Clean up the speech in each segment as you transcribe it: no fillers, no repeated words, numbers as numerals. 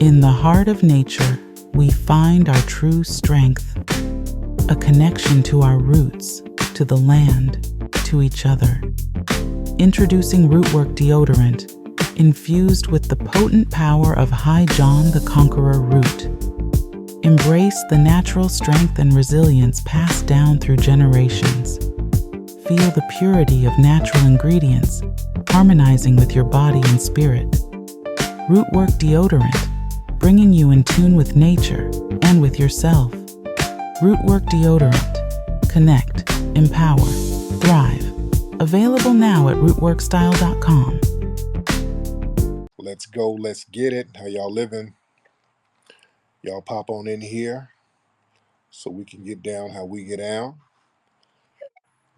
In the heart of nature, we find our true strength, a connection to our roots, to the land, to each other. Introducing Rootwork deodorant, infused with the potent power of High John the Conqueror root. Embrace the natural strength and resilience passed down through generations. Feel the purity of natural ingredients, harmonizing with your body and spirit. Rootwork deodorant, bringing you in tune with nature and with yourself. Rootwork deodorant. Connect, empower, thrive. Available now at rootworkstyle.com. Let's go. Let's get it. How y'all living? Y'all pop on in here so we can get down how we get down.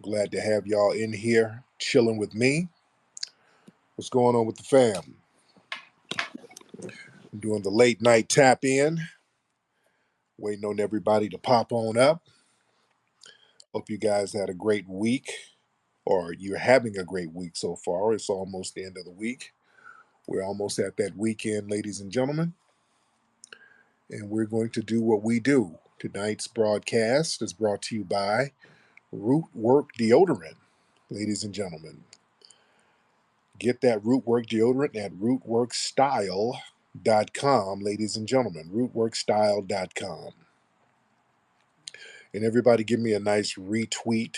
Glad to have y'all in here chilling with me. What's going on with the fam? I'm doing the late night tap in. Waiting on everybody to pop on up. Hope you guys had a great week, or you're having a great week so far. It's almost the end of the week. We're almost at that weekend, ladies and gentlemen. And we're going to do what we do. Tonight's broadcast is brought to you by Rootwork deodorant, ladies and gentlemen. Get that Rootwork deodorant at rootworkstyle.com, ladies and gentlemen. Rootworkstyle.com. And everybody give me a nice retweet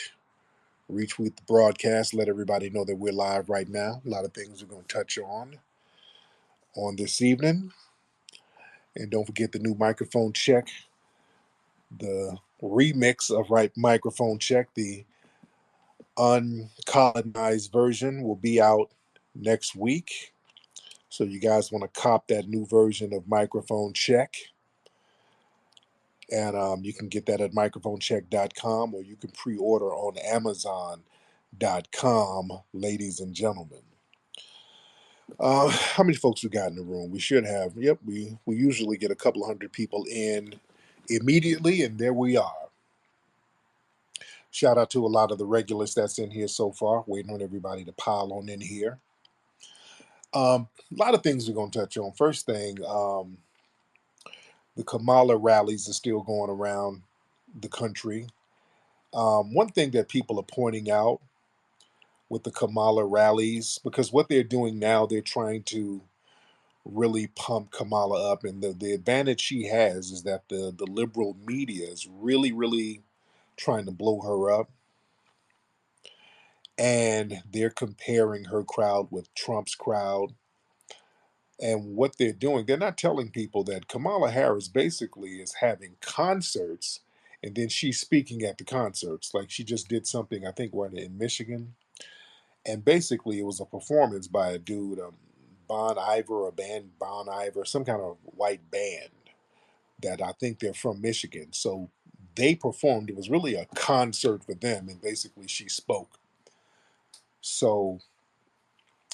the broadcast. Let everybody know that we're live right now. A lot of things we're going to touch on this evening. And don't forget the new microphone check, the remix of microphone check, the uncolonized version will be out next week. So you guys want to cop that new version of microphone check. And you can get that at microphonecheck.com, or you can pre-order on amazon.com, ladies and gentlemen. How many folks we got in the room? We should have. Yep, we usually get a couple of hundred people in immediately, and there we are. Shout out to a lot of the regulars that's in here so far. Waiting on everybody to pile on in here. A lot of things we're going to touch on. First thing, the Kamala rallies are still going around the country. One thing that people are pointing out with the Kamala rallies, because what they're doing now, they're trying to really pump Kamala up. And the advantage she has is that the liberal media is really, really trying to blow her up. And they're comparing her crowd with Trump's crowd. And what they're doing, they're not telling people that Kamala Harris basically is having concerts and then she's speaking at the concerts. Like she just did something, I think, right in Michigan. And basically it was a performance by a dude, Bon Iver, Bon Iver, some kind of white band that I think they're from Michigan. So they performed. It was really a concert for them. And basically she spoke. So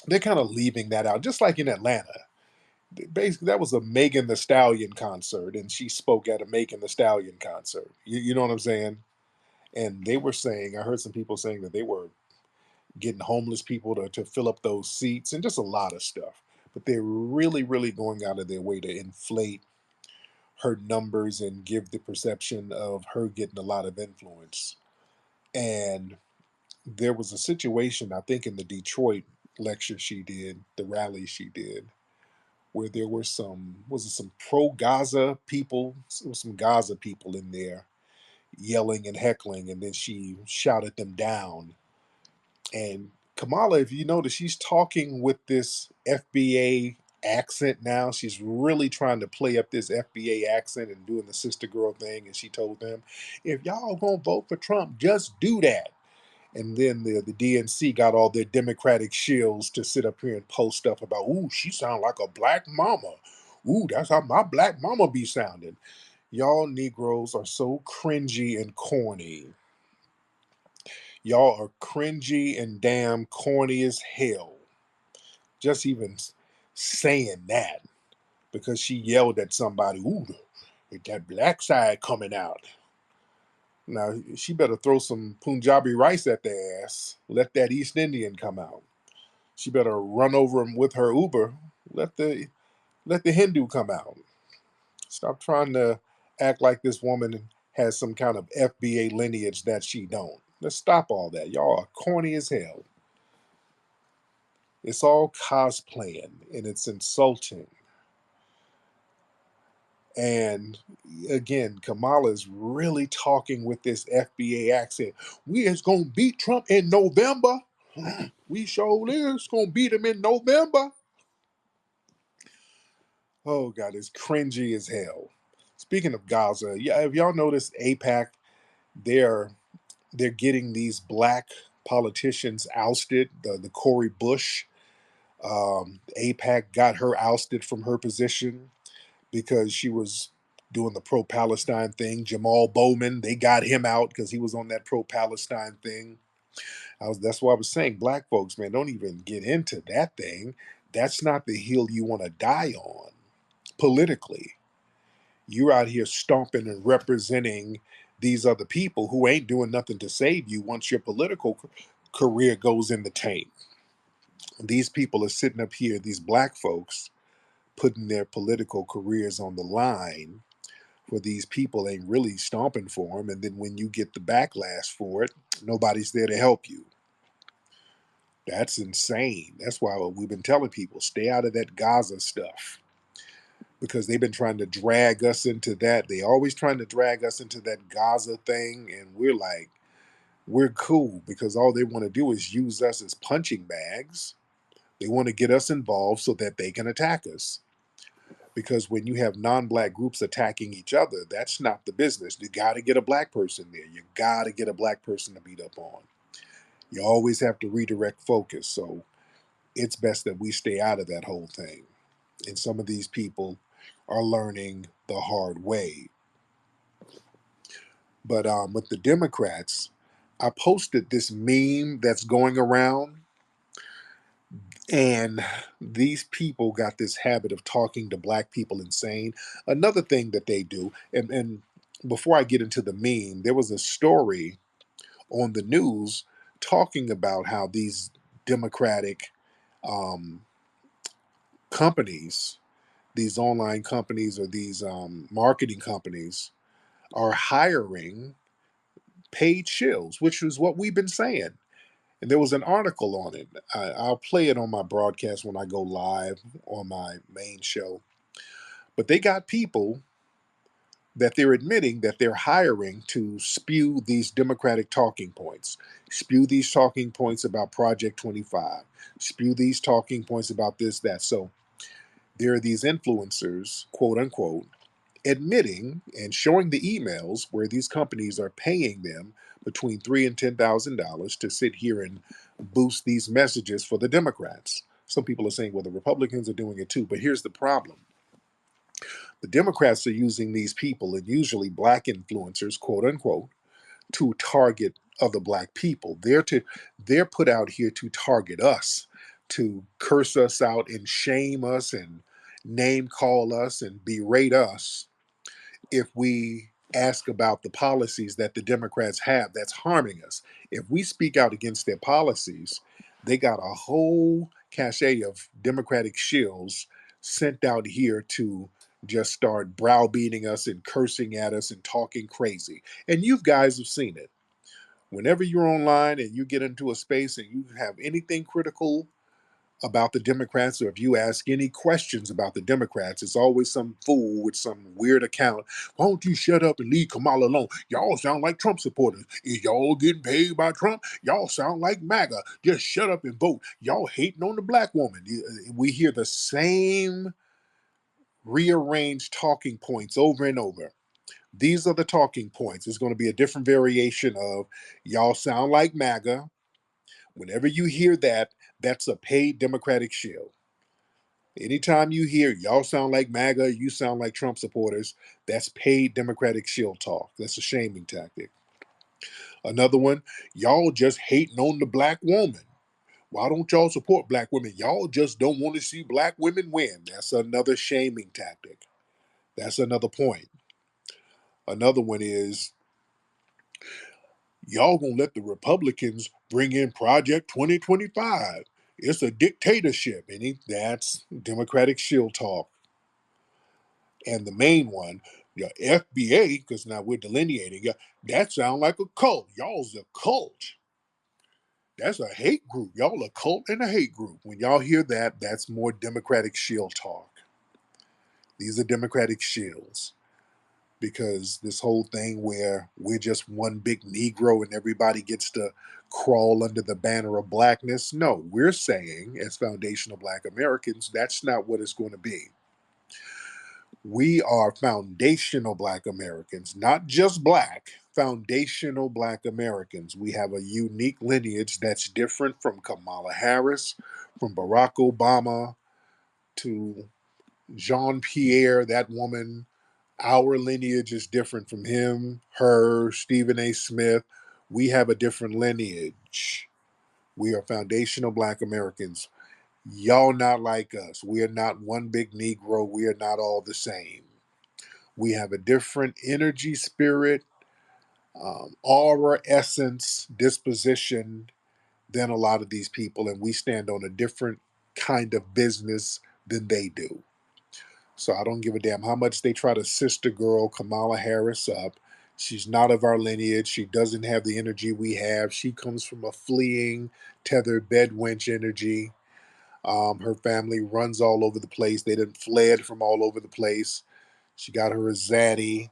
they're kind of leaving that out, just like in Atlanta. Basically, that was a Megan Thee Stallion concert, and she spoke at a Megan Thee Stallion concert. You know what I'm saying? And they were saying, I heard some people saying that they were getting homeless people to fill up those seats and just a lot of stuff. But they're really, really going out of their way to inflate her numbers and give the perception of her getting a lot of influence. And there was a situation, I think, in the Detroit lecture she did, the rally she did, where there were some pro-Gaza people, some Gaza people in there yelling and heckling, and then she shouted them down. And Kamala, if you notice, she's talking with this FBA accent now. She's really trying to play up this FBA accent and doing the sister girl thing. And she told them, if y'all gonna vote for Trump, just do that. And then the DNC got all their Democratic shills to sit up here and post stuff about, ooh, she sound like a black mama. Ooh, that's how my black mama be sounding. Y'all Negroes are so cringy and corny. Y'all are cringy and damn corny as hell. Just even saying that because she yelled at somebody, ooh, that black side coming out. Now, she better throw some Punjabi rice at their ass. Let that East Indian come out. She better run over him with her Uber. Let the Let the Hindu come out. Stop trying to act like this woman has some kind of FBA lineage that she don't. Let's stop all that. Y'all are corny as hell. It's all cosplaying and it's insulting. And again, Kamala is really talking with this FBA accent. We is gonna beat Trump in November. We sure is gonna beat him in November. Oh God, it's cringy as hell. Speaking of Gaza, yeah, have y'all noticed APAC? They're they're getting these black politicians ousted. The Cori Bush, APAC got her ousted from her position because she was doing the pro-Palestine thing. Jamal Bowman, they got him out because he was on that pro-Palestine thing. That's why I was saying, black folks, man, don't even get into that thing. That's not the hill you want to die on politically. You're out here stomping and representing these other people who ain't doing nothing to save you once your political career goes in the tank. These people are sitting up here, these black folks, putting their political careers on the line for these people ain't really stomping for them. And then when you get the backlash for it, nobody's there to help you. That's insane. That's why we've been telling people stay out of that Gaza stuff because they've been trying to drag us into that. They always trying to drag us into that Gaza thing. And we're like, we're cool because all they want to do is use us as punching bags. They want to get us involved so that they can attack us. Because when you have non-black groups attacking each other, that's not the business. You got to get a black person there. You got to get a black person to beat up on. You always have to redirect focus. So it's best that we stay out of that whole thing. And some of these people are learning the hard way. But with the Democrats, I posted this meme that's going around, and these people got this habit of talking to black people insane. Another thing that they do, and before I get into the meme, there was a story on the news talking about how these Democratic um, companies, these online companies or these marketing companies, are hiring paid shills, which is what we've been saying. And there was an article on it. I'll play it on my broadcast when I go live on my main show. But they got people that they're admitting that they're hiring to spew these Democratic talking points, spew these talking points about Project 25, spew these talking points about this, that. So there are these influencers, quote unquote, admitting and showing the emails where these companies are paying them between $3,000 and $10,000 to sit here and boost these messages for the Democrats. Some people are saying, well, the Republicans are doing it too. But here's the problem: the Democrats are using these people, and usually black influencers, quote unquote, to target other black people. They're put out here to target us, to curse us out and shame us and name call us and berate us if we ask about the policies that the Democrats have that's harming us. If we speak out against their policies, they got a whole cachet of Democratic shills sent out here to just start browbeating us and cursing at us and talking crazy. And you guys have seen it. Whenever you're online and you get into a space and you have anything critical about the Democrats, or if you ask any questions about the Democrats, it's always some fool with some weird account. Why don't you shut up and leave Kamala alone? Y'all sound like Trump supporters. Is y'all getting paid by Trump? Y'all sound like MAGA. Just shut up and vote. Y'all hating on the black woman. We hear the same rearranged talking points over and over. These are the talking points. It's going to be a different variation of y'all sound like MAGA. Whenever you hear that, that's a paid Democratic shield. Anytime you hear y'all sound like MAGA, you sound like Trump supporters, that's paid Democratic shield talk. That's a shaming tactic. Another one, y'all just hating on the black woman. Why don't y'all support black women? Y'all just don't want to see black women win. That's another shaming tactic. That's another point. Another one is y'all gonna let the Republicans bring in Project 2025. It's a dictatorship. And that's Democratic shield talk. And the main one, the FBA, because now we're delineating, that sound like a cult. Y'all's a cult. That's a hate group. Y'all a cult and a hate group. When y'all hear that, that's more Democratic shield talk. These are Democratic shields. Because this whole thing where we're just one big Negro and everybody gets to crawl under the banner of blackness. No, we're saying, as foundational Black Americans, that's not what it's going to be. We are foundational Black Americans, not just Black, foundational Black Americans. We have a unique lineage that's different from Kamala Harris, from Barack Obama to Jean Pierre, that woman. Our lineage is different from him, her, Stephen A. Smith. We have a different lineage. We are foundational Black Americans. Y'all not like us. We are not one big Negro. We are not all the same. We have a different energy, spirit, aura, essence, disposition than a lot of these people, and we stand on a different kind of business than they do. So I don't give a damn how much they try to sister girl Kamala Harris up. She's not of our lineage. She doesn't have the energy we have. She comes from a fleeing, tethered bedwench energy. Her family runs all over the place. They done fled from all over the place. She got her a zaddy.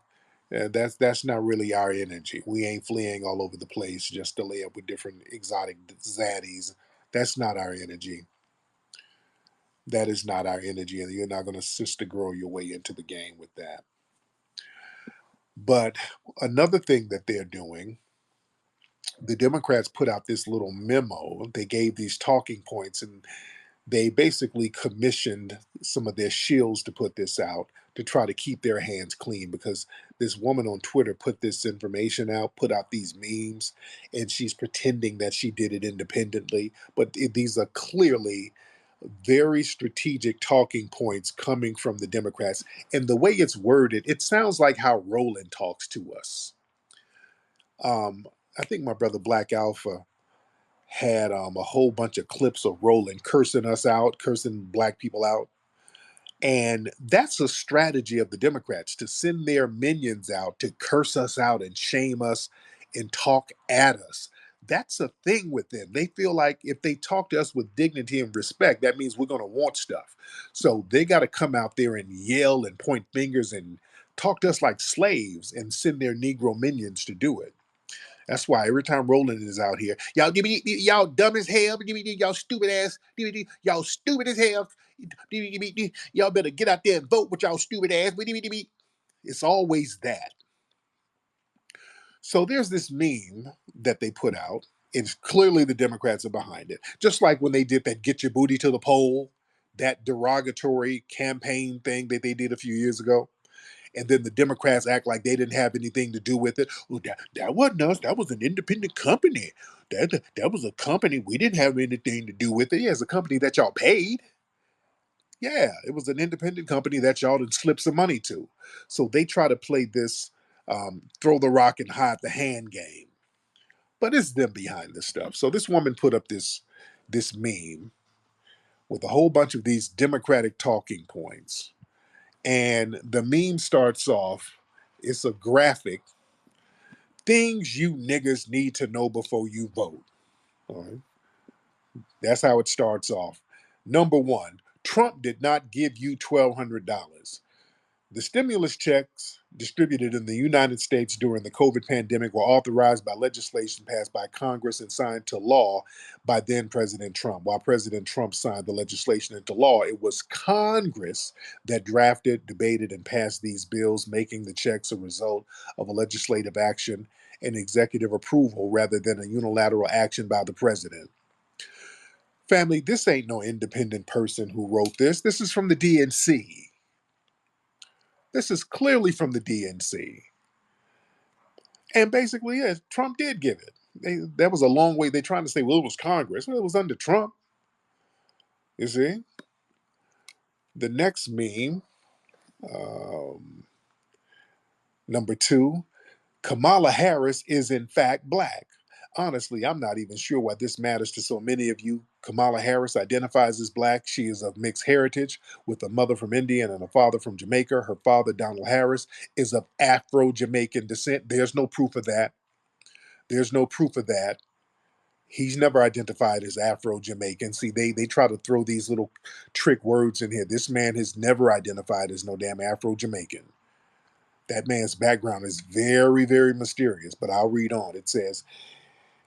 That's not really our energy. We ain't fleeing all over the place just to lay up with different exotic zaddies. That's not our energy. That is not our energy, and you're not going to sister girl your way into the game with that. But another thing that they're doing, the Democrats put out this little memo. They gave these talking points, and they basically commissioned some of their shills to put this out to try to keep their hands clean because this woman on Twitter put this information out, put out these memes, and she's pretending that she did it independently. But these are clearly very strategic talking points coming from the Democrats. And the way it's worded, it sounds like how Roland talks to us. I think my brother Black Alpha had a whole bunch of clips of Roland cursing us out, cursing Black people out. And that's a strategy of the Democrats to send their minions out to curse us out and shame us and talk at us. That's a thing with them. They feel like if they talk to us with dignity and respect, that means we're going to want stuff. So they got to come out there and yell and point fingers and talk to us like slaves and send their Negro minions to do it. That's why every time Roland is out here, y'all give me y'all dumb as hell, give me y'all stupid ass, y'all stupid as hell, y'all better get out there and vote with y'all stupid ass. It's always that. So there's this meme that they put out. It's clearly the Democrats are behind it. Just like when they did that "Get Your Booty to the Poll," that derogatory campaign thing that they did a few years ago. And then the Democrats act like they didn't have anything to do with it. Well, that wasn't us. That was an independent company. That was a company. We didn't have anything to do with it. Yeah, it's a company that y'all paid. Yeah, it was an independent company that y'all did slip some money to. So they try to play this throw the rock and hide the hand game. But it's them behind this stuff. So this woman put up this meme with a whole bunch of these Democratic talking points. And the meme starts off, it's a graphic. Things you niggas need to know before you vote. All right. That's how it starts off. Number one, Trump did not give you $1,200. The stimulus checks distributed in the United States during the COVID pandemic were authorized by legislation passed by Congress and signed to law by then President Trump. While President Trump signed the legislation into law, it was Congress that drafted, debated, and passed these bills, making the checks a result of a legislative action and executive approval rather than a unilateral action by the president. Family, this ain't no independent person who wrote this. This is from the DNC. This is clearly from the DNC. And basically, yes, Trump did give it. That was a long way. They're trying to say, well, it was Congress. Well, it was under Trump. You see? The next meme, um, number two, Kamala Harris is in fact black. honestly, I'm not even sure why this matters to so many of you. Kamala Harris identifies as black. She is of mixed heritage with a mother from India and a father from Jamaica. Her father, Donald Harris, is of Afro-Jamaican descent. There's no proof of that. There's no proof of that. He's never identified as Afro-Jamaican. See, they try to throw these little trick words in here. This man has never identified as no damn Afro-Jamaican. That man's background is very, very mysterious, but I'll read on. It says,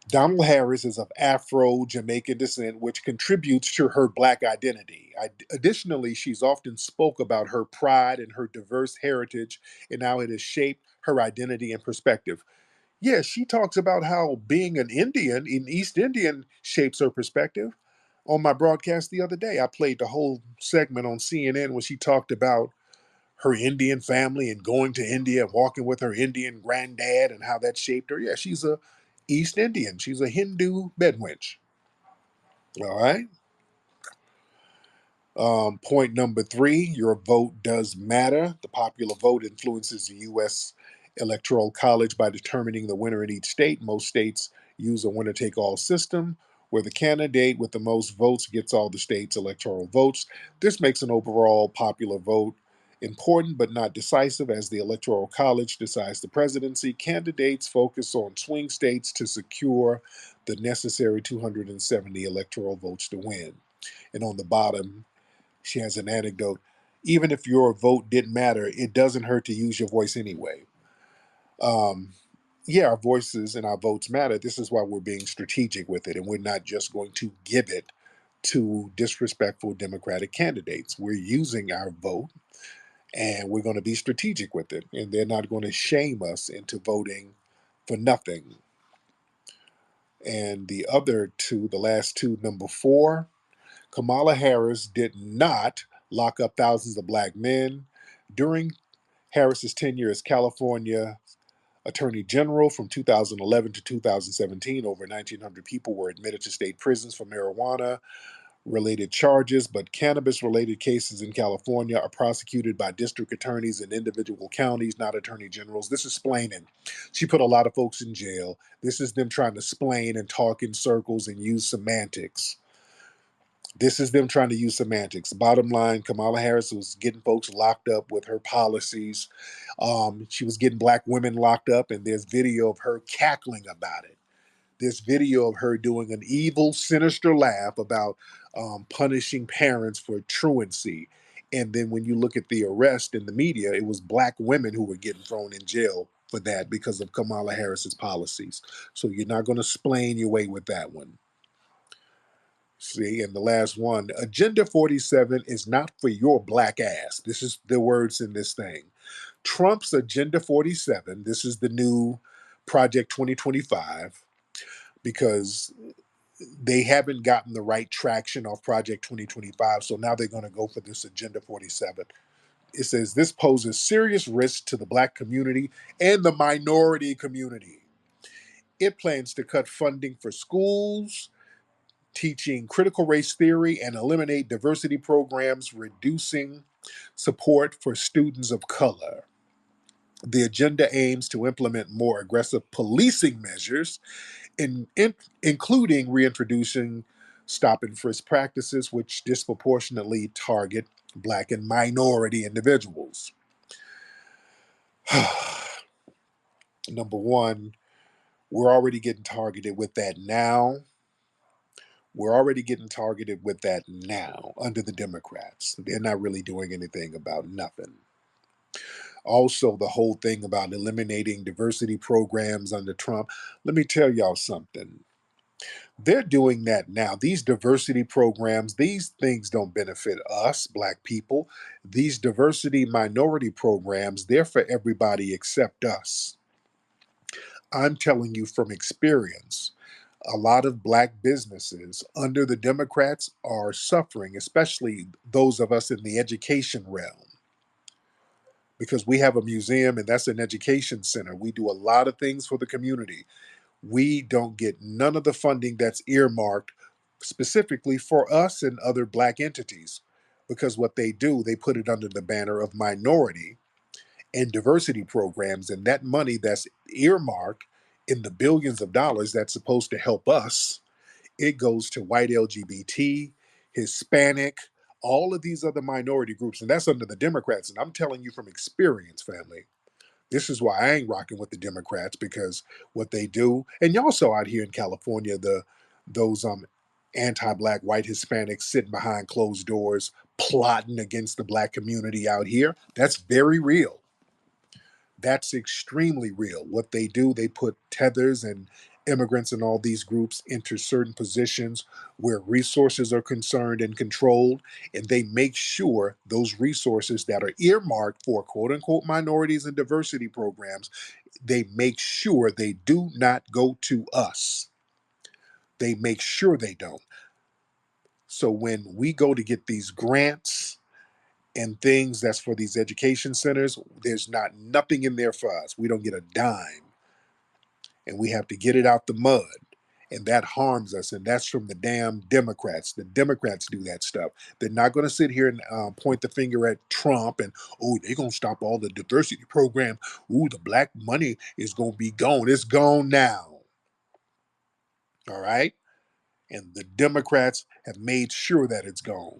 Donald Harris is of Afro-Jamaican descent, which contributes to her black identity. Additionally, she's often spoke about her pride and her diverse heritage and how it has shaped her identity and perspective. Yeah, she talks about how being an Indian, in East Indian, shapes her perspective. On my broadcast the other day, I played the whole segment on CNN when she talked about her Indian family and going to India and walking with her Indian granddad and how that shaped her. Yeah, she's a East Indian. She's a Hindu bedwench. All right. Point number three, your vote does matter. The popular vote influences the U.S. Electoral College by determining the winner in each state. Most states use a winner take all system where the candidate with the most votes gets all the state's electoral votes. This makes an overall popular vote important but not decisive as the Electoral College decides the presidency. Candidates focus on swing states to secure the necessary 270 electoral votes to win. And on the bottom, she has an anecdote. Even if your vote didn't matter, it doesn't hurt to use your voice anyway. Um, yeah, our voices and our votes matter. This is why we're being strategic with it, and we're not just going to give it to disrespectful Democratic candidates. We're using our vote and we're going to be strategic with it, and they're not going to shame us into voting for nothing. And the other two, the last two, number four, Kamala Harris did not lock up thousands of black men. During Harris's tenure as California Attorney General from 2011 to 2017, over 1,900 people were admitted to state prisons for marijuana related charges, but cannabis related cases in California are prosecuted by district attorneys in individual counties, not attorney generals. This is splaining. She put a lot of folks in jail. This is them trying to splain and talk in circles and use semantics. This is them trying to use semantics. Bottom line, Kamala Harris was getting folks locked up with her policies. She was getting black women locked up, and there's video of her cackling about it. This video of her doing an evil, sinister laugh about punishing parents for truancy. And then when you look at the arrest in the media, it was black women who were getting thrown in jail for that because of Kamala Harris's policies. So you're not going to explain your way with that one. See, and the last one, Agenda 47 is not for your black ass. This is the words in this thing. Trump's Agenda 47, this is the new Project 2025, because they haven't gotten the right traction off Project 2025. So now they're going to go for this Agenda 47. It says this poses serious risk to the black community and the minority community. It plans to cut funding for schools, teaching critical race theory, and eliminate diversity programs, reducing support for students of color. The agenda aims to implement more aggressive policing measures, including reintroducing stop and frisk practices, which disproportionately target black and minority individuals. Number one, we're already getting targeted with that now. We're already getting targeted with that now under the Democrats. They're not really doing anything about nothing. Also, the whole thing about eliminating diversity programs under Trump. Let me tell y'all something. They're doing that now. These diversity programs, these things don't benefit us, black people. These diversity minority programs, they're for everybody except us. I'm telling you from experience, a lot of black businesses under the Democrats are suffering, especially those of us in the education realm, because we have a museum and that's an education center. We do a lot of things for the community. We don't get none of the funding that's earmarked specifically for us and other black entities, because what they do, they put it under the banner of minority and diversity programs, and that money that's earmarked in the billions of dollars that's supposed to help us, it goes to white LGBT, Hispanic, all of these other minority groups, and that's under the Democrats. And I'm telling you from experience, family, this is why I ain't rocking with the Democrats, because what they do, and y'all saw out here in California, those anti-black white Hispanics sitting behind closed doors plotting against the black community out here. That's very real. That's extremely real. What they do, they put tethers and immigrants and all these groups into certain positions where resources are concerned and controlled, and they make sure those resources that are earmarked for quote unquote minorities and diversity programs, they make sure they do not go to us. They make sure they don't. So when we go to get these grants and things that's for these education centers, there's not nothing in there for us. We don't get a dime, and we have to get it out the mud. And that harms us, and that's from the damn Democrats. The Democrats do that stuff. They're not going to sit here and point the finger at Trump and, oh, they're going to stop all the diversity program. Ooh, the black money is going to be gone. It's gone now. All right? And the Democrats have made sure that it's gone.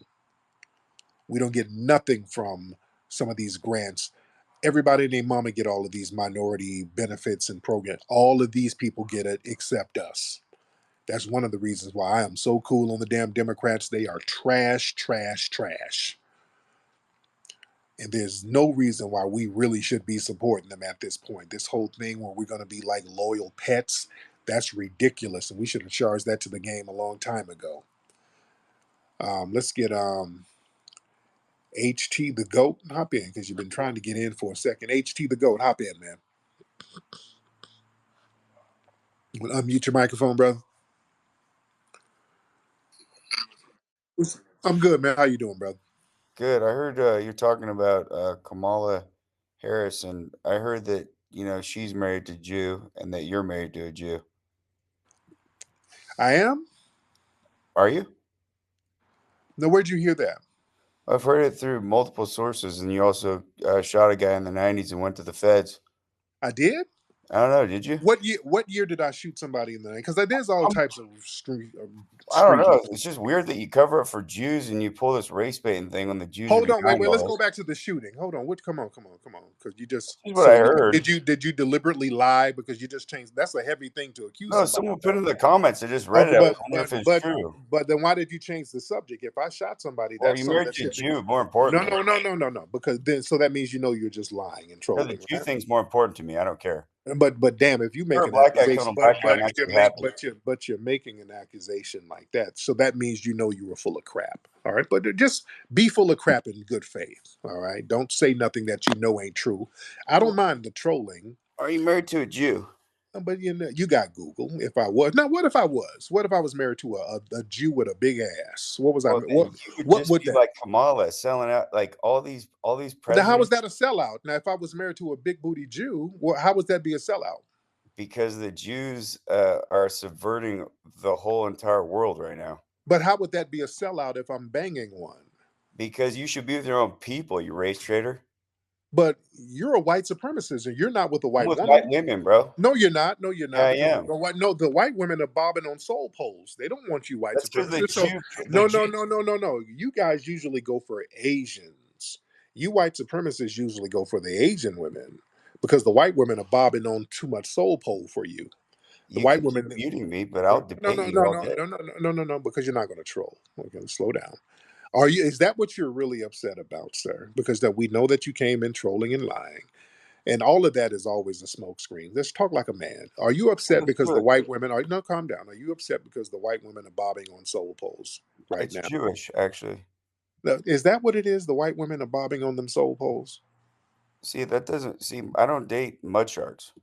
We don't get nothing from some of these grants. Everybody and their mama get all of these minority benefits and programs. All of these people get it except us. That's one of the reasons why I am so cool on the damn Democrats. They are trash, trash, trash. And there's no reason why we really should be supporting them at this point. This whole thing where we're going to be like loyal pets, that's ridiculous. And we should have charged that to the game a long time ago. Let's get HT the GOAT. Hop in because you've been trying to get in for a second. HT the GOAT, hop in, man. Unmute your microphone, brother. I'm good, man. How you doing, brother? Good. I heard you're talking about Kamala Harris, and I heard that she's married to a Jew, and that you're married to a Jew. I am? Are you? No, where'd you hear that? I've heard it through multiple sources, and you also shot a guy in the '90s and went to the feds. I did? I don't know. Did you? What year did I shoot somebody in the name? Because there's all Um, types of I don't streaky. know. It's just weird that you cover up for Jews and you pull this race baiting thing when the Jews are Hold on, wait, behind wait. all Let's this. go back to the shooting. Hold on. What? Come on. Because you just This is what so I you heard. did you deliberately lie because you just changed? That's a heavy thing to accuse No, somebody someone put of. in the comments. I just read Okay, it. I was but wondering but if it's but true. but then why did you change the subject? If I shot somebody, Well, that's you something married that's to a heavy. Jew, more No, importantly. no, no, no, no, no. Because then so that means you're just lying and No, the trolling, Jew right? thing's more important to me. I don't care. But damn, if you You're make a an black guy killing accusation, a black guy, but not you're too make happy. but you're making an accusation like that, so that means you were full of crap. All right, but just be full of crap in good faith. All right, don't say nothing that you know ain't true. I don't mind the trolling, Are you married to a Jew? but you got Google. If I was now, what if I was? What if I was married to a Jew with a big ass? What was I? Well, then you would What just would be that? like Kamala, selling out like all these Now, how was presidents that a sellout? Now, if I was married to a big booty Jew, how would that be a sellout? because the Jews are subverting the whole entire world right now. But how would that be a sellout if I'm banging one? Because you should be with your own people, you race traitor. But you're a white supremacist, and you're not with a I'm white with white woman. women, bro. No, you're not. No, you're Yeah, not. I Because am. the white women are bobbing on soul poles. They don't want you white That's because the supremacists. So Jew, the no, Jew. no, no, no, no, no. You guys usually go for Asians. You white supremacists usually go for the Asian women because the white women are bobbing on too much soul pole for you. The You white can keep women. muting me, but I'll No, debate no, you no, all no, day. no, no, no, no, no. Because you're not going to troll. Okay, slow down. Are you? Is that what you're really upset about, sir? Because that we know that you came in trolling and lying. And all of that is always a smokescreen. Let's talk like a man. Are you upset It's because the Jewish. white women are no calm down? Are you upset because the white women are bobbing on soul poles right It's now? Jewish, actually. Now, is that what it is? The white women are bobbing on them soul poles? See, that doesn't see. I don't date mud sharks,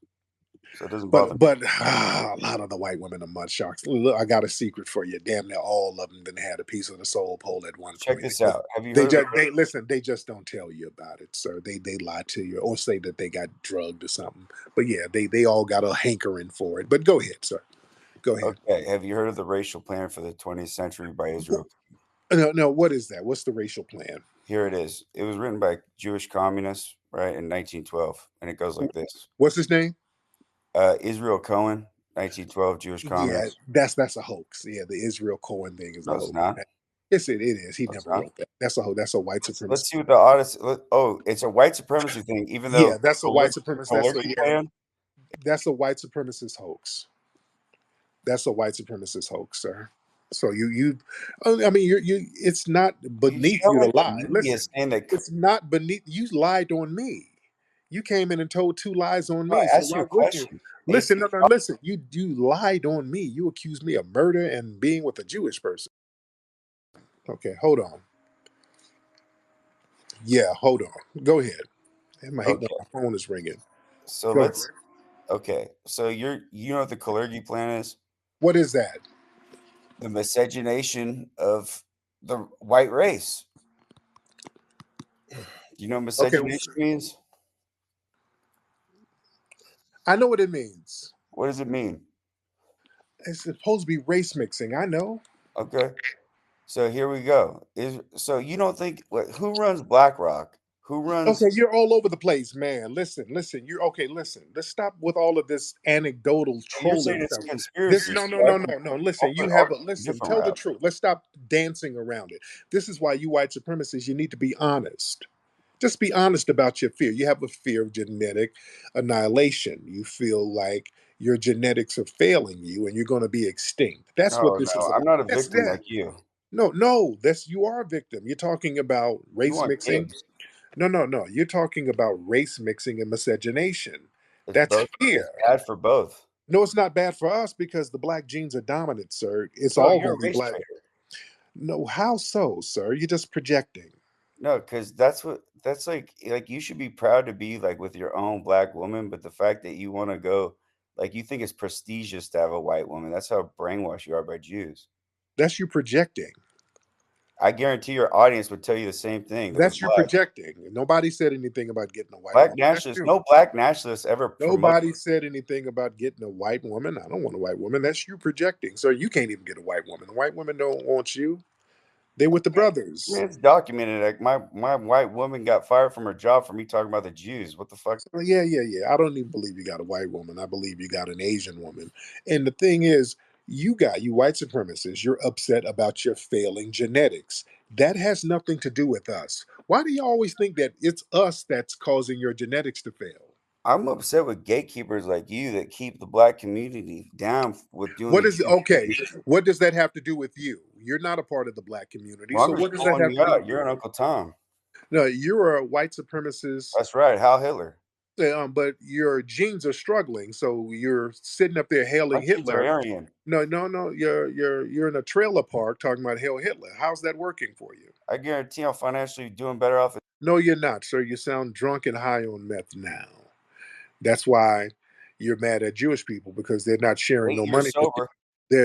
so it doesn't bother But me. but a lot of the white women are mud sharks. Look, I got a secret for you. Damn near all of them done had a piece of the soul pole at one Check point. this out. Have you heard of the They listen. They just don't tell you about it, sir. They lie to you or say that they got drugged or something. But yeah, they all got a hankering for it. But go ahead, sir. Go ahead. Okay, have you heard of the racial plan for the 20th century by Israel? No, no. What is that? What's the racial plan? Here it is. It was written by Jewish communists, right, in 1912, and it goes like this. What's his name? Israel Cohen, 1912 Jewish Yeah, communist. that's a hoax. Yeah, the Israel Cohen thing is a No, it's hoax. not. Yes, it is. He No, it's never not. wrote that. That's a white supremacist. Let's see what the audits. Oh, it's a white supremacy thing. Even Yeah, though that's a white supremacist. Kalergi plan. That's a white supremacist hoax. That's a white supremacist hoax, sir. So I mean, you. It's not You beneath sound you to like the lie. media Listen, is saying that. it's not beneath. You lied on me. You came in and told two lies on No, me. I So asked you why a would you? question. It's Listen, no, listen. You lied on me. You accused me of murder and being with a Jewish person. Okay, hold on. Yeah, hold on. Go ahead. I hate when okay. my phone is ringing. So Go ahead. let's. Okay. So you know what the Kalergi plan is? What is that? The miscegenation of the white race. Do you know what Okay, miscegenation means? I know what it means. What does it mean? It's supposed to be race mixing. I know. Okay. So here we go. So you don't think who runs BlackRock? Who runs? Okay, you're all over the place, man. Listen. You're okay. Listen, let's stop with all of this anecdotal You're trolling saying it's stuff. a This conspiracy. no, no, So I no, can no, no. Listen, open you have a argue a listen. different Tell the route. truth. Let's stop dancing around it. This is why you white supremacists. You need to be honest. Just be honest about your fear. You have a fear of genetic annihilation. You feel like your genetics are failing you, and you're going to be extinct. That's what No, this is no, I'm about. not a That's victim that. like you. No. That's you are a victim. You're talking about You race want mixing. kids. No. You're talking about race mixing and miscegenation. It's That's both. It's fear. bad for both. No, it's not bad for us because the black genes are dominant, sir. It's No, all you're going a to be race black. traitor. No, how so, sir? You're just projecting. No, because that's like you should be proud to be like with your own black woman, but the fact that you want to go like you think it's prestigious to have a white woman. That's how brainwashed you are by Jews. That's you projecting. I guarantee your audience would tell you the same thing. They're That's you black. projecting. Nobody said anything about getting a white Black woman. That's nationalists, you. no black nationalists ever promote. Nobody said anything about getting a white woman. I don't want a white woman. That's you projecting. So you can't even get a white woman. The white women don't want you. They're with the I mean, brothers. it's documented. Like my white woman got fired from her job for me talking about the Jews. What the fuck? So yeah. I don't even believe you got a white woman. I believe you got an Asian woman. And the thing is, you white supremacists, you're upset about your failing genetics. That has nothing to do with us. Why do you always think that it's us that's causing your genetics to fail? I'm upset with gatekeepers like you that keep the black community down with doing What the is Jewish okay? thing. What does that have to do with you? You're not a part of the black community. Well, So I'm just what does that pulling have you to do out. with You're you? an Uncle Tom. No, you're a white supremacist, That's right. Hal Hitler. but your genes are struggling. So you're sitting up there My hailing kids are Hitler. Aryan. No. You're in a trailer park talking about Hail Hitler. How's that working for you? I guarantee I'm financially doing better off. No, you're not, sir. You sound drunk and high on meth now. That's why you're mad at Jewish people because they're not sharing no 8 years money with you. sober.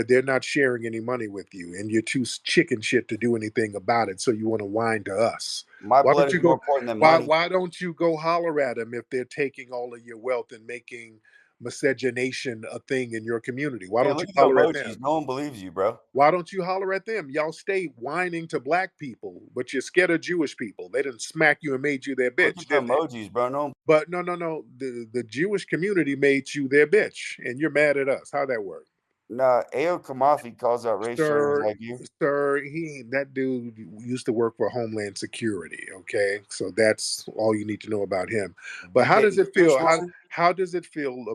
They're not sharing any money with you, and you're too chicken shit to do anything about it. So you want to whine to us. My Why blood don't is you more go? important than money. Why don't you go holler at them if they're taking all of your wealth and making miscegenation a thing in your community? Why Man, don't look you at the holler at them? emojis. No one believes you, bro. Why don't you holler at them? Y'all stay whining to black people, but you're scared of Jewish people. They didn't smack you and made you their Look bitch, at the did they? emojis, bro. No one. But no. The Jewish community made you their bitch, and you're mad at us. How that work? Nah, Ao Kamafi calls out race traitors Sir, like you. that dude used to work for Homeland Security. Okay, so that's all you need to know about him. But You how dating does a it Jewish feel? woman? How does it feel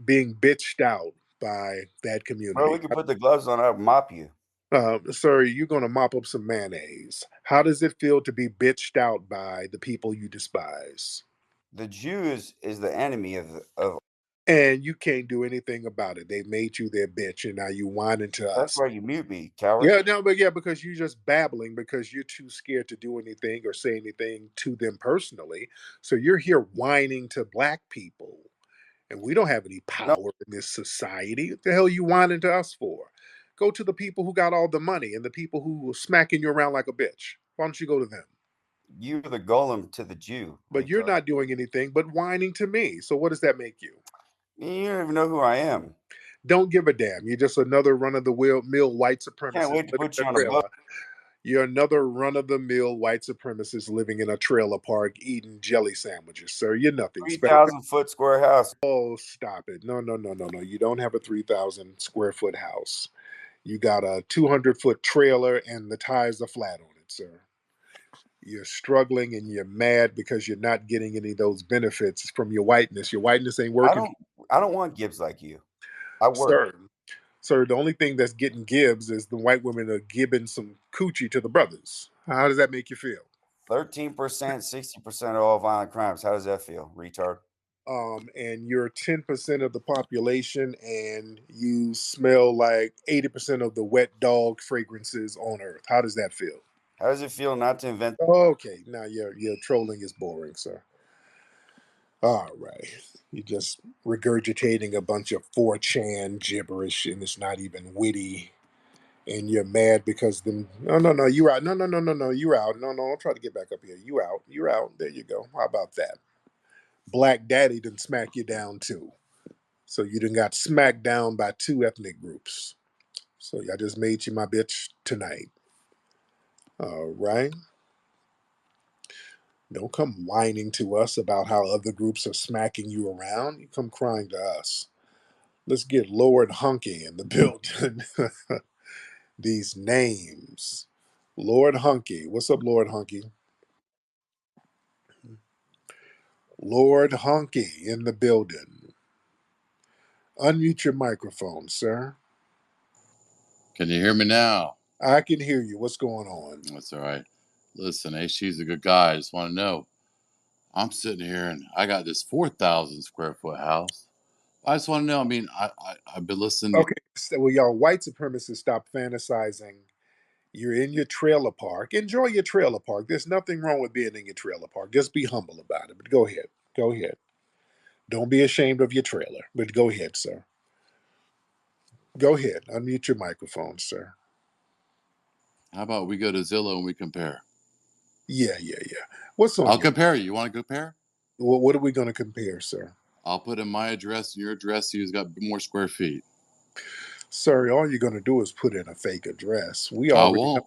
being bitched out by that Bro, community? we can put the gloves on. I'll mop you. Sir, you're going to mop up some mayonnaise. How does it feel to be bitched out by the people you despise? The Jew is the enemy of. And you can't do anything about it. They made you their bitch, and now you whining to That's us. why you mute me, coward. Yeah, no, but yeah, because you're just babbling because you're too scared to do anything or say anything to them personally. So you're here whining to black people, and we don't have any No, power in this society. What the hell you whining to us for? Go to the people who got all the money and the people who were smacking you around like a bitch. Why don't you go to them? you're the golem to the Jew, But you're retard. not doing anything but whining to me. So what does that make you? You don't even know who I am. Don't give a damn. You're just another run of the mill white Can't supremacist wait to living put in you a on a boat. trailer. You're another run-of-the-mill white supremacist living in a trailer park eating jelly sandwiches, sir. You're nothing special. 3,000-foot square house. Oh, stop it. No, no, no, no, no. You don't have a 3,000 square foot house. You got a 200-foot trailer and the tires are flat on it, sir. You're struggling and you're mad because you're not getting any of those benefits from your whiteness. Your whiteness ain't working. I don't want Gibbs like you. I work. Sir, sir, the only thing that's getting Gibbs is the white women are giving some coochie to the brothers. How does that make you feel? 13%, 60% of all violent crimes. How does that feel, retard? And you're 10% of the population and you smell like 80% of the wet dog fragrances on earth. How does that feel? How does it feel not to invent? Okay, now your trolling is boring, sir. All right. You're just regurgitating a bunch of 4chan gibberish and it's not even witty. And you're mad because them. No, no, no, you're out. No, no, no, no, no, you're out. No, no, don't try to get back up here. You out. You're out. There you go. How about that? Black Daddy didn't smack you down too. So you done got smacked down by two ethnic groups. So I just made you my bitch tonight. All right. Don't come whining to us about how other groups are smacking you around. You come crying to us. Let's get Lord Hunky in the building. These names. Lord Hunky. What's up, Lord Hunky? Lord Hunky in the building. Unmute your microphone, sir. Can you hear me now? I can hear you. What's going on? That's all right. Listen, HC's a good guy. I just want to know. I'm sitting here and I got this 4,000 square foot house. I just want to know. I mean, I've been listening. Okay, so, well, y'all white supremacists stop fantasizing. You're in your trailer park. Enjoy your trailer park. There's nothing wrong with being in your trailer park. Just be humble about it. But go ahead. Go ahead. Don't be ashamed of your trailer. But go ahead, sir. Go ahead. Unmute your microphone, sir. How about we go to Zillow and we compare? Yeah, yeah, yeah. What's on I'll your... compare you. You want to compare? What are we going to compare, sir? I'll put in my address and your address. Who's got more square feet? Sir, all you're going to do is put in a fake address. We I already know. won't.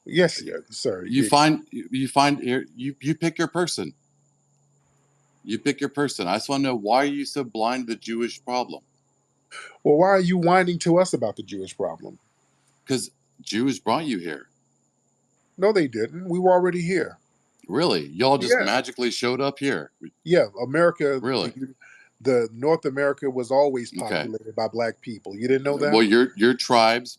Yes, sir. You pick your person. You pick your person. I just want to know, why are you so blind to the Jewish problem? Well, why are you whining to us about the Jewish problem? Because Jews brought you here. No, they didn't. We were already here. Really? Y'all just magically showed up here? Yeah, America. Really? The North America was always populated by black people. You didn't know that? Well, your tribes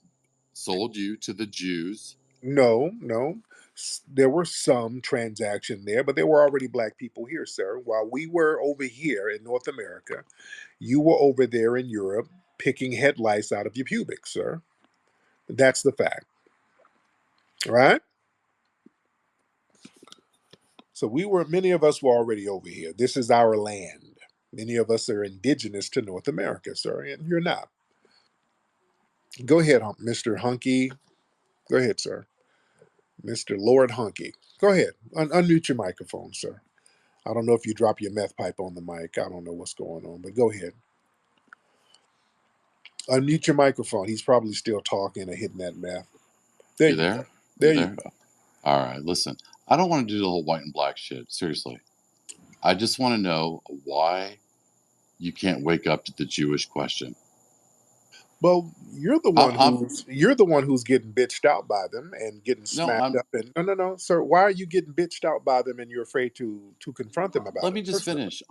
sold you to the Jews. No, no. There were some transaction there, but there were already black people here, sir. While we were over here in North America, you were over there in Europe picking headlights out of your pubic, sir. That's the fact. Right? So many of us were already over here. This is our land. Many of us are indigenous to North America, sir, and you're not. Go ahead, Mr. Hunky. Go ahead, sir. Mr. Lord Hunky. Go ahead. Unmute your microphone, sir. I don't know if you drop your meth pipe on the mic. I don't know what's going on, but go ahead. Unmute your microphone. He's probably still talking or hitting that meth. There you there? go. There you go. All right, listen. I don't want to do the whole white and black shit. Seriously. I just want to know why you can't wake up to the Jewish question. Well, you're the one who's getting bitched out by them and getting smacked up. And no, sir. Why are you getting bitched out by them and you're afraid to confront them about it? Let me just finish.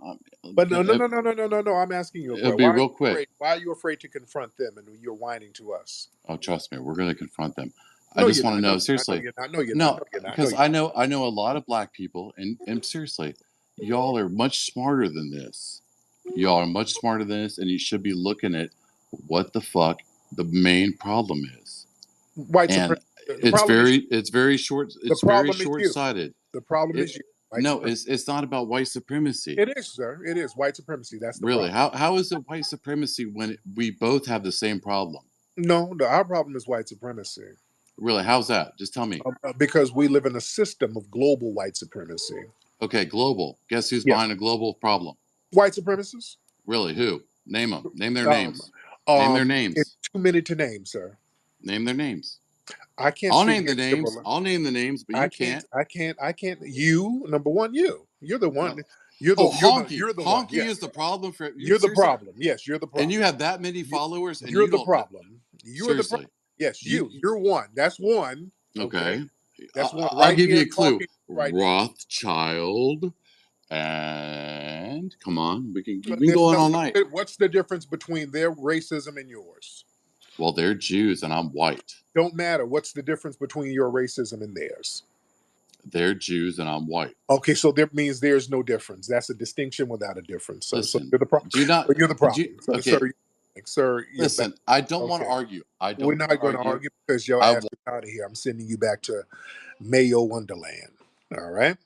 But no. I'm asking you. It'll be real quick. Why are you afraid to confront them and you're whining to us? Oh, trust me, we're going to confront them. No, I just want to know, seriously. No, you're not. Because I know a lot of black people, and seriously, y'all are much smarter than this. Y'all are much smarter than this, and you should be looking at what the fuck the main problem is. White supremacy. It's very short-sighted. The problem is you. No, it's not about white supremacy. It is, sir. It is white supremacy. That's the really problem. How is it white supremacy when we both have the same problem? No, our problem is white supremacy. Really? How's that? Just tell me. Because we live in a system of global white supremacy. Okay, global. Guess who's behind a global problem? White supremacists. Really? Who? Name them. Name their names. Name their names. It's too many to name, sir. Name their names. I can't I'll speak name the against your names. brother. I'll name the names, but you can't. I can't. You, number one, you're the one. No. You're Oh, the honky. you're the one. Honky is Yes, the problem for you. you're the Seriously. problem. Yes, you're the And problem. you have that many followers and You're you the don't. problem. You're the problem. Seriously. Yes, You you're one. That's one. Okay, okay? that's one I'll right give you here a clue. talking right now. Rothschild, and come on, we can There's go on no. all night. What's the difference between their racism and yours? Well, they're Jews and I'm white. Don't matter. What's the difference between your racism and theirs? They're Jews and I'm white. Okay, so that means there's no difference. That's a distinction without a difference, sir. So Listen, you're the problem. do you not? So you're the Do you, problem, okay, sir. You're back. listen. I don't want to Okay, argue. I we're don't want not to going to argue. argue because your I ass is out of here. I'm sending you back to Mayo Wonderland. All right.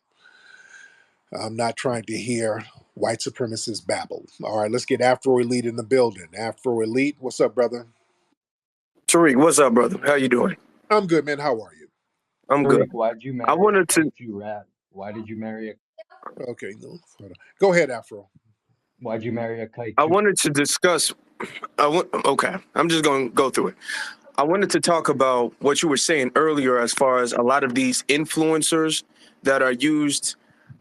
I'm not trying to hear white supremacist babble. All right, let's get Afro Elite in the building. Afro Elite, what's up, brother? Tariq, what's up, brother? How you doing? I'm good, man. How are you? I'm good. Tariq, why'd you I marry a wanted to. Kaiju rat? Why did you marry a Okay, no, hold on. Go ahead, Afro. Why'd you marry a I Kaiju? wanted to discuss. Okay, I'm just going to go through it. I wanted to talk about what you were saying earlier, as far as a lot of these influencers that are used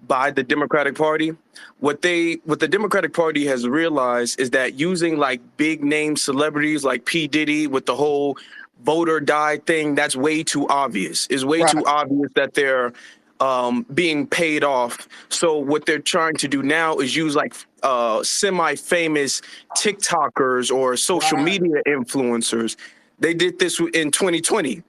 by the Democratic Party. What the Democratic Party has realized is that using like big name celebrities like P. Diddy with the whole vote or die thing, that's way too obvious. It's way Right, too obvious that they're being paid off. So what they're trying to do now is use like semi-famous TikTokers or social right, media influencers. They did this in 2020.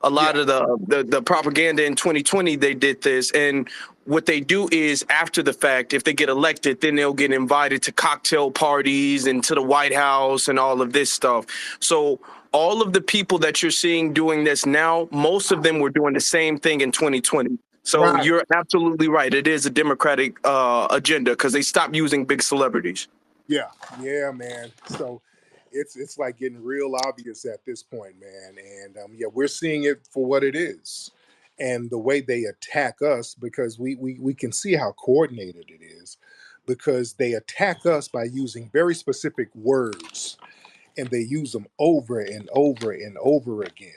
A yeah, lot of the propaganda in 2020, they did this. And what they do is, after the fact, if they get elected, then they'll get invited to cocktail parties and to the White House and all of this stuff. So all of the people that you're seeing doing this now, most of them were doing the same thing in 2020. So right. you're absolutely right. It is a Democratic agenda because they stopped using big celebrities. Yeah, yeah, man. So it's like getting real obvious at this point, man. And yeah, we're seeing it for what it is, and the way they attack us because we can see how coordinated it is, because they attack us by using very specific words, and they use them over and over and over again.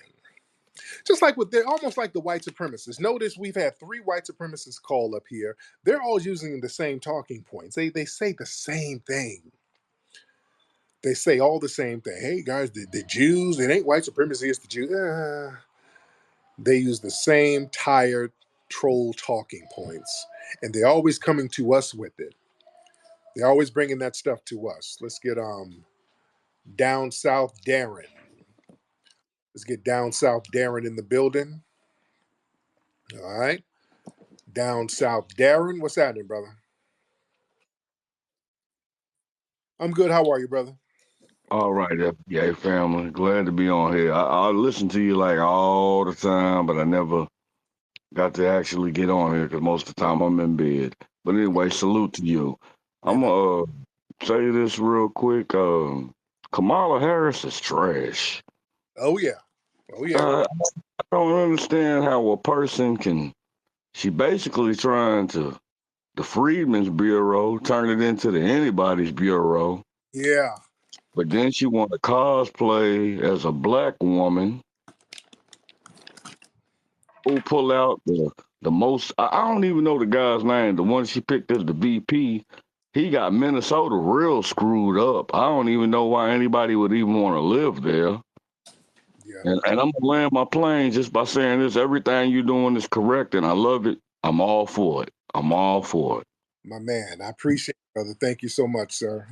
Just like with they're almost like the white supremacists. Notice we've had three white supremacists call up here. They're all using the same talking points. They say the same thing. They say all the same thing. Hey guys, the Jews, it ain't white supremacy, it's the Jews. They use the same tired troll talking points, and they're always coming to us with it. They're always bringing that stuff to us. Let's get down south Darren. Let's get down south Darren in the building. All right, down south Darren. What's happening, brother? I'm good. How are you, brother? All right, FBA family. Glad to be on here. I listen to you like all the time, but I never got to actually get on here because most of the time I'm in bed. But anyway, salute to you. I'm Man, gonna say this real quick. Kamala Harris is trash. oh yeah, oh yeah, I don't understand how a person can. She basically trying to the Freedmen's Bureau turn it into the Anybody's Bureau, yeah, but then she want to cosplay as a black woman who pull out the most. I don't even know the guy's name. The one she picked as the VP. He got Minnesota real screwed up. I don't even know why anybody would even want to live there. yeah. And I'm gonna land my plane just by saying this: everything you're doing is correct, and I love it. I'm all for it. I'm all for it. My man, I appreciate it, brother. Thank you so much, sir.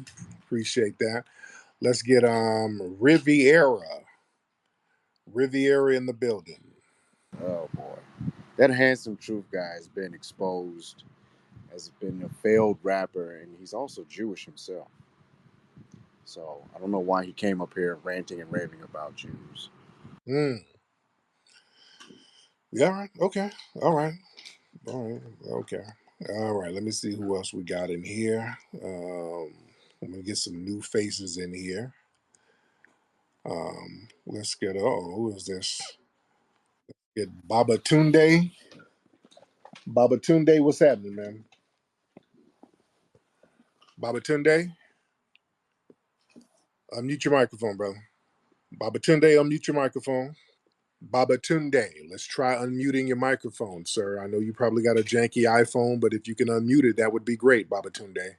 Appreciate that. Let's get Riviera. Riviera in the building. Oh boy, that handsome truth guy has been exposed as been a failed rapper, and he's also Jewish himself. So I don't know why he came up here ranting and raving about Jews. Mm. Yeah, all right. Okay. All right. All right. Okay. All right. Let me see who else we got in here. I'm gonna get some new faces in here. Let's get who is this? Get Baba Tunde. Baba Tunde, what's happening, man? Baba Tunde, unmute your microphone, brother. Baba Tunde, unmute your microphone. Babatunde, let's try unmuting your microphone, sir. I know you probably got a janky iPhone, but if you can unmute it, that would be great, Babatunde.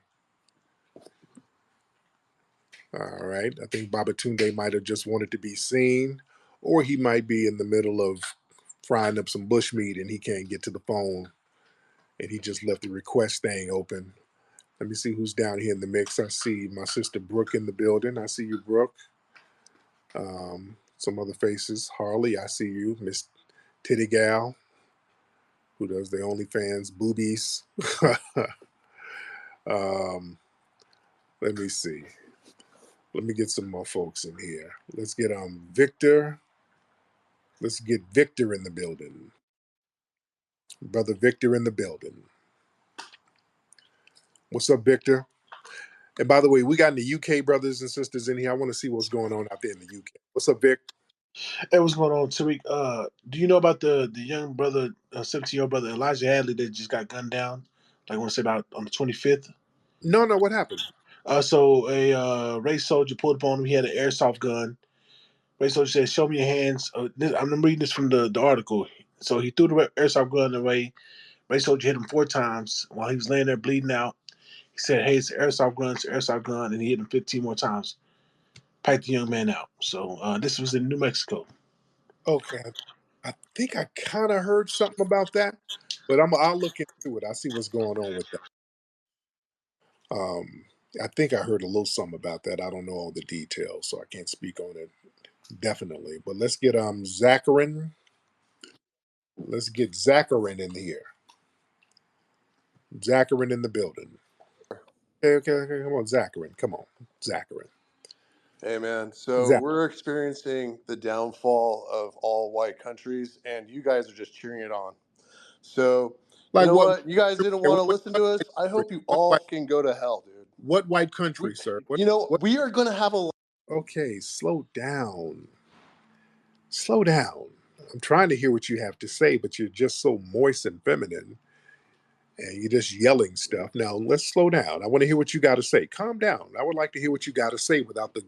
All right. I think Babatunde might have just wanted to be seen, or he might be in the middle of frying up some bushmeat and he can't get to the phone and he just left the request thing open. Let me see who's down here in the mix. I see my sister Brooke in the building. I see you, Brooke. Some other faces. Harley, I see you. Miss Titty Gal, who does the OnlyFans boobies. Let me see. Let me get some more folks in here. Let's get Victor. Let's get Victor in the building. Brother Victor in the building. What's up, Victor? And by the way, we got any UK brothers and sisters in here. I want to see what's going on out there in the UK. What's up, Vic? Hey, what's going on, Tariq? Do you know about the young brother, 17-year-old brother Elijah Hadley that just got gunned down? Like I want to say about on the 25th. No, what happened? So a race soldier pulled up on him. He had an airsoft gun. Race soldier said, "Show me your hands." I'm reading this from the article. So he threw the airsoft gun away. Race soldier hit him 4 times while he was laying there bleeding out. He said, "Hey, it's an airsoft gun. It's an airsoft gun," and he hit him 15 more times. Piped the young man out. So this was in New Mexico. Okay, I think I kind of heard something about that, but I'll look into it. I'll see what's going on with that. I think I heard a little something about that. I don't know all the details, so I can't speak on it definitely. But let's get Zacharin. Let's get Zacharin in here. Zacharin in the building. Okay. Come on, Zacharin. Come on, Zacharin. Hey man, so we're experiencing the downfall of all white countries, and you guys are just cheering it on. So, you Like know what? what? You guys didn't want to listen to us. I hope you all can go to hell, dude. What white country, sir? What? We are going to have a. Okay, slow down. Slow down. I'm trying to hear what you have to say, but you're just so moist and feminine, and you're just yelling stuff. Now let's slow down. I want to hear what you got to say. Calm down. I would like to hear what you got to say without the.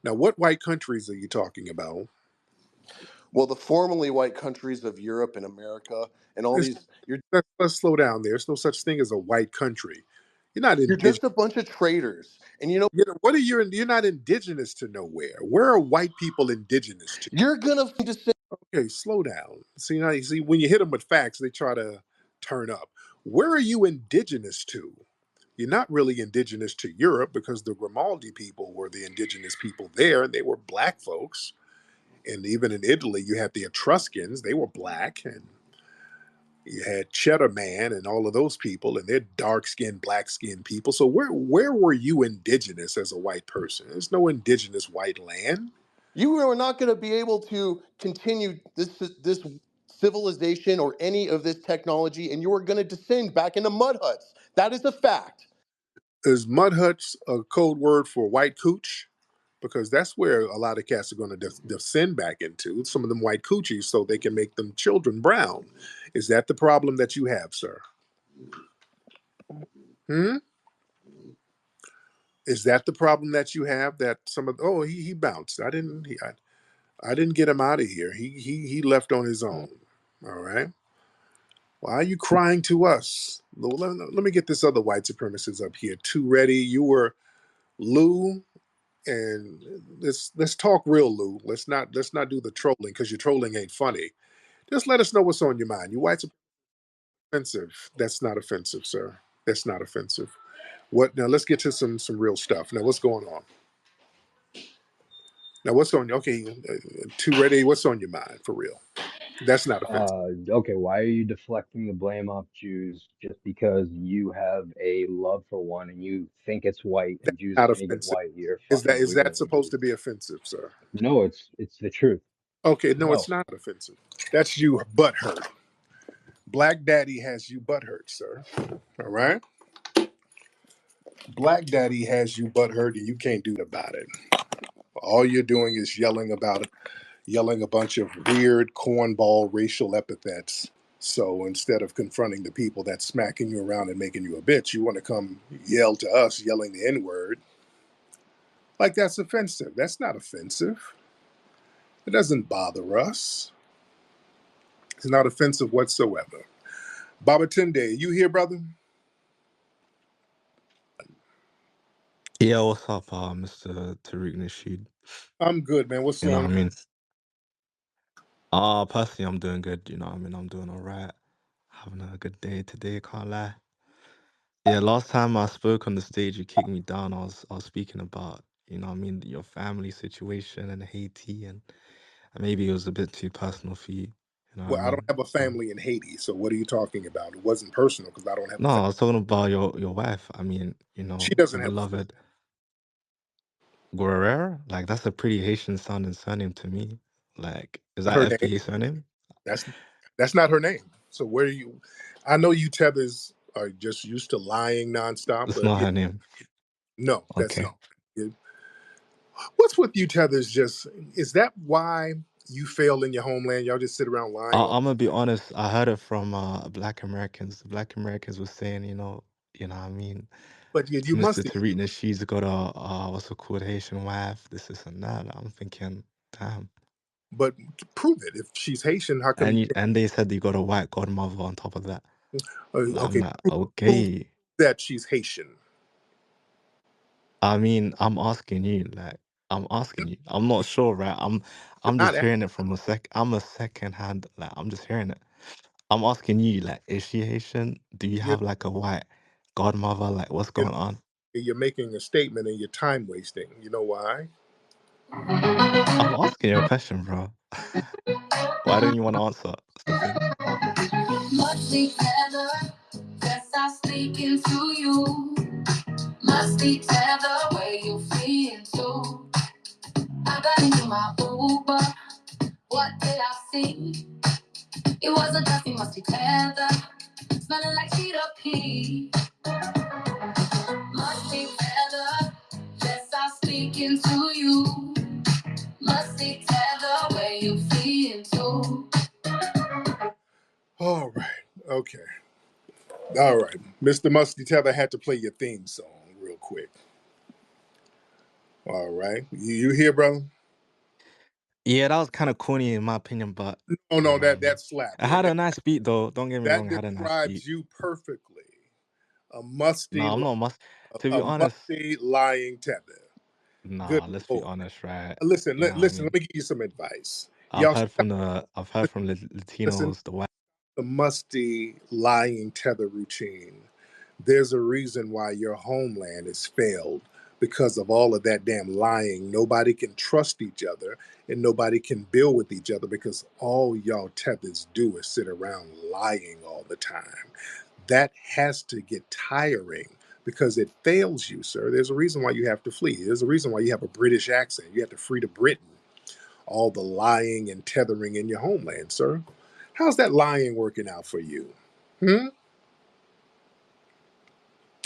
Now, what white countries are you talking about? Well, the formerly white countries of Europe and America and all these. Let's slow down. There's no such thing as a white country. You're not You're indigenous. just a bunch of traitors, and What are you? You're not indigenous to nowhere. Where are white people indigenous to? you're gonna just say. Okay, slow down. See now, you see when you hit them with facts, they try to turn up. Where are you indigenous to? You're not really indigenous to Europe because the Grimaldi people were the indigenous people there, and they were black folks. And even in Italy, you had the Etruscans; they were black, and you had Cheddar Man and all of those people, and they're dark-skinned, black-skinned people. So where were you indigenous as a white person? There's no indigenous white land. You are not going to be able to continue this civilization or any of this technology, and you are going to descend back into mud huts. That is a fact. Is mud huts a code word for white cooch? Because that's where a lot of cats are going to descend back into, some of them white coochies, so they can make them children brown. Is that the problem that you have, sir? Is that the problem that you have? That some of he bounced. I didn't get him out of here. He left on his own. All right. Why are you crying to us? Let me get this other white supremacist up here. Too ready. You were Lou, and let's talk real, Lou. Let's not do the trolling because your trolling ain't funny. Just let us know what's on your mind. You white offensive. That's not offensive, sir. That's not offensive. What now? Let's get to some real stuff. Now, what's going on? Now, what's on? Okay, too ready. What's on your mind for real? That's not offensive. Okay, why are you deflecting the blame off Jews just because you have a love for one and you think it's white and That's Jews not can't get offensive. white? You're Is fucking that weirdo, supposed dude. to be offensive, sir? No, it's the truth. Okay, no, No. it's not offensive. That's you butthurt. Black Daddy has you butthurt, sir. All right. Black Daddy has you butthurt, and you can't do about it. All you're doing is yelling a bunch of weird cornball racial epithets. So instead of confronting the people that's smacking you around and making you a bitch, you want to come yell to us, yelling the N-word. Like that's offensive. That's not offensive. It doesn't bother us. It's not offensive whatsoever. Baba Tunde, you here, brother? Yeah, what's up, Mr. Tariq Nasheed? I'm good, man. What's You know going what I on? mean? Personally, I'm doing good. You know what I mean? I'm doing all right. Having a good day today, can't lie. Yeah, last time I spoke on the stage, you kicked me down. I was speaking about, you know what I mean, your family situation in Haiti, and maybe it was a bit too personal for you. You know what I Well, I don't mean? have a So, family in Haiti, so what are you talking about? It wasn't personal because I don't have no, a I family. was talking about your wife. I mean, She the doesn't have a family. beloved Guerrero. Like, that's a pretty Haitian sounding surname to me. Like, is that Her name. FBA surname? That's that's not her name. So where are you? I know you tethers are just used to lying nonstop, That's but not yeah, her name. no, that's Okay. not. What's with you tethers? Just is that why you fail in your homeland? Y'all just sit around lying all. I'm gonna be honest. I heard it from Black Americans. The Black Americans were saying, what I mean, But you Mr. must. Tariq, she's got a what's it called, Haitian wife. This and that. I'm thinking, damn. But prove it. If she's Haitian, how come? And they said you got a white godmother on top of that. I'm Okay, like, prove okay. that she's Haitian. I mean, I'm asking you, like, I'm asking you. I'm not sure, right? I'm Not just hearing it from I'm a second hand. Like, I'm just hearing it. I'm asking you, like, is she Haitian? Do you you're, have like a white godmother? Like, what's you're going on? you're making a statement and you're time wasting. You know why? I'm asking you a question, bro. Why don't you want to answer? That's the thing. Must be tether, guess I speak into you. Must be tether, where you feel too. I got into my Uber, what did I see? It was a dusty, musty tether, smelling like cheetah pee. Must be tether, guess I speak into you. Must be tether, where you feel too. All right, okay. All right. Mr. Musty Tether had to play your theme song real quick. All right. You here, brother? Yeah, that was kind of corny in my opinion, but Oh you no, know what I that mean. slapped. It had a nice beat though. Don't get me That wrong, it had a nice beat. describes you perfectly. A No, musty, I'm not must. To be a honest, musty lying tether. Good nah. Let's be lord. honest, right? Listen, You know what I listen. Let mean. me give you some advice. Y'all I've heard from listen. Latinos the white. The musty lying tether routine. There's a reason why your homeland has failed because of all of that damn lying. Nobody can trust each other and nobody can build with each other because all y'all tethers do is sit around lying all the time. That has to get tiring because it fails you, sir. There's a reason why you have to flee. There's a reason why you have a British accent. You have to flee to Britain. All the lying and tethering in your homeland, sir. How's that lying working out for you? Hmm?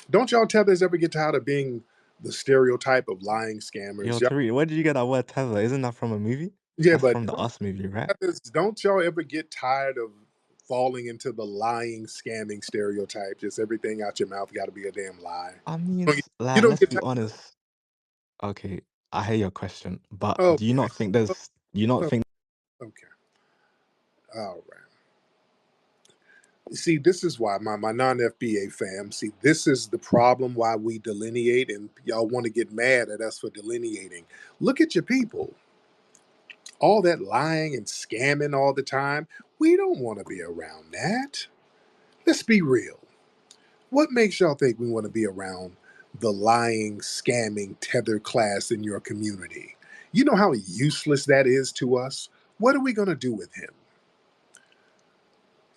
Don't y'all tethers ever get tired of being the stereotype of lying Yo, scammers? Y'all, Tariq, where did you get that word tether? Isn't that from a movie? yeah, That's but from the Us movie, right? don't y'all ever get tired of falling into the lying, scamming stereotype? Just everything out your mouth got to be a damn lie. I mean, You don't get, you like, don't let's get be tired. honest. Okay, I hear your question, but do you Okay, not think there's? Do you not think? okay, all right. See, this is why my non-FBA fam. See, this is the problem why we delineate, and y'all want to get mad at us for delineating. Look at your people. All that lying and scamming all the time. We don't want to be around that. Let's be real. What makes y'all think we want to be around the lying, scamming tether class in your community? You know how useless that is to us? What are we going to do with him?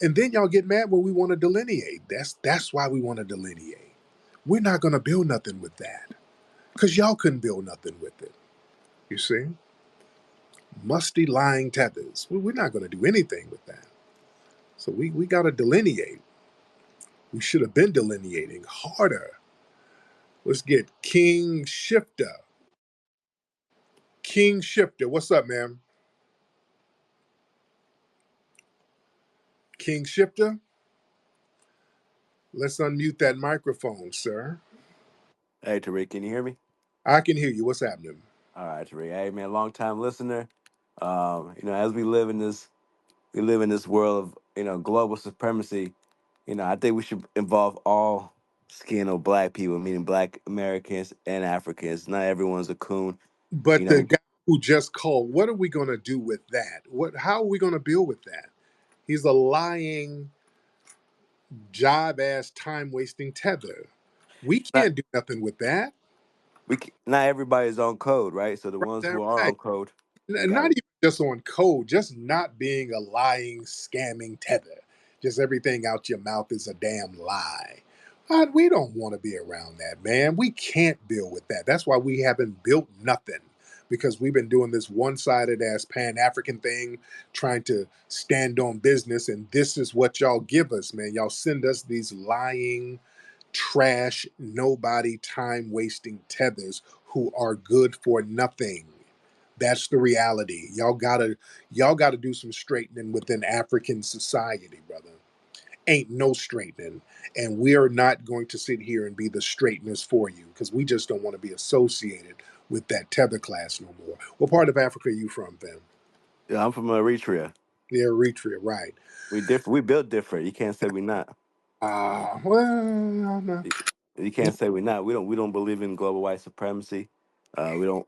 And then y'all get mad when we want to delineate. That's why we want to delineate. We're not going to build nothing with that because y'all couldn't build nothing with it. You see? Musty lying tethers. We're not going to do anything with that. So we got to delineate. We should have been delineating harder. Let's get King Shifter. King Shifter, what's up, man? King Shifter, let's unmute that microphone, sir. Hey, Tariq, can you hear me? I can hear you. What's happening? All right, Tariq. Hey, man, long time listener. As we live in this world of global supremacy. I think we should involve all skin of black people, meaning black Americans and Africans. Not everyone's a coon. You But the know, guy who just called, what are we going to do with that? How are we going to deal with that? He's a lying, jive ass, time wasting tether. We not can't do nothing with that. not everybody's on code, right? So the Right, ones that who are right. on code got Not to. even just on code, just not being a lying, scamming tether. Just everything out your mouth is a damn lie. We don't want to be around that, man. We can't deal with that. That's why we haven't built nothing, because we've been doing this one-sided ass Pan-African thing, trying to stand on business, and this is what y'all give us, man. Y'all send us these lying, trash, nobody, time-wasting tethers who are good for nothing. That's the reality. Y'all gotta do some straightening within African society, brother. Ain't no straightening. And we are not going to sit here and be the straighteners for you, because we just don't want to be associated with that tether class no more. What part of Africa are you from, fam? Yeah, I'm from Eritrea. Yeah, Eritrea, right. We different. We built different. You can't say we not. Well, no. You can't say we're not. We don't believe in global white supremacy. We don't.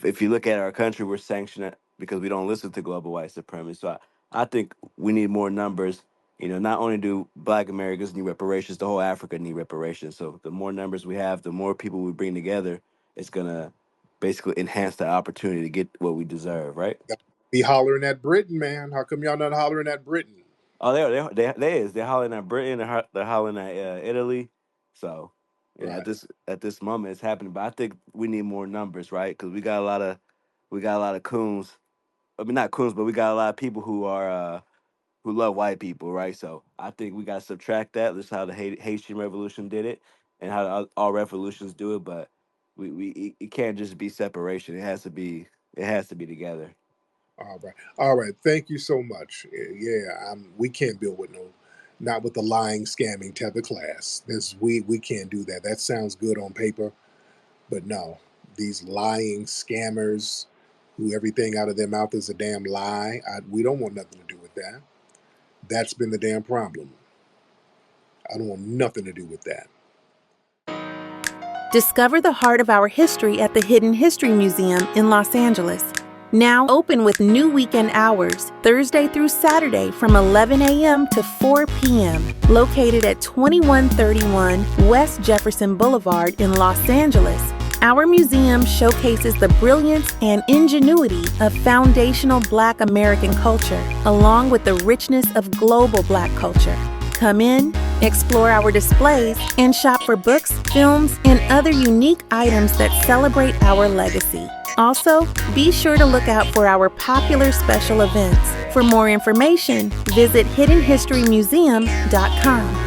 If you look at our country, we're sanctioned because we don't listen to global white supremacy. So I think we need more numbers. Not only do Black Americans need reparations, the whole Africa need reparations. So the more numbers we have, the more people we bring together, it's gonna basically enhance the opportunity to get what we deserve, right? Be hollering at Britain, man. How come y'all not hollering at Britain? Oh, they're hollering at Britain, they're hollering at Italy. So, Right. at this moment, it's happening. But I think we need more numbers, right? Because we got a lot of coons. I mean, not coons, but we got a lot of people who love white people, right? So I think we got to subtract that. That's how the Haitian Revolution did it, and how all revolutions do it. But it can't just be separation. It has to be together. All right. All right. Thank you so much. Yeah, we can't build with not with the lying, scamming tether class. We can't do that. That sounds good on paper, but no, these lying scammers who everything out of their mouth is a damn lie. We don't want nothing to do with that. That's been the damn problem. I don't want nothing to do with that. Discover the heart of our history at the Hidden History Museum in Los Angeles. Now open with new weekend hours, Thursday through Saturday from 11 a.m. to 4 p.m. Located at 2131 West Jefferson Boulevard in Los Angeles, our museum showcases the brilliance and ingenuity of foundational Black American culture, along with the richness of global Black culture. Come in, explore our displays, and shop for books, films, and other unique items that celebrate our legacy. Also, be sure to look out for our popular special events. For more information, visit hiddenhistorymuseum.com.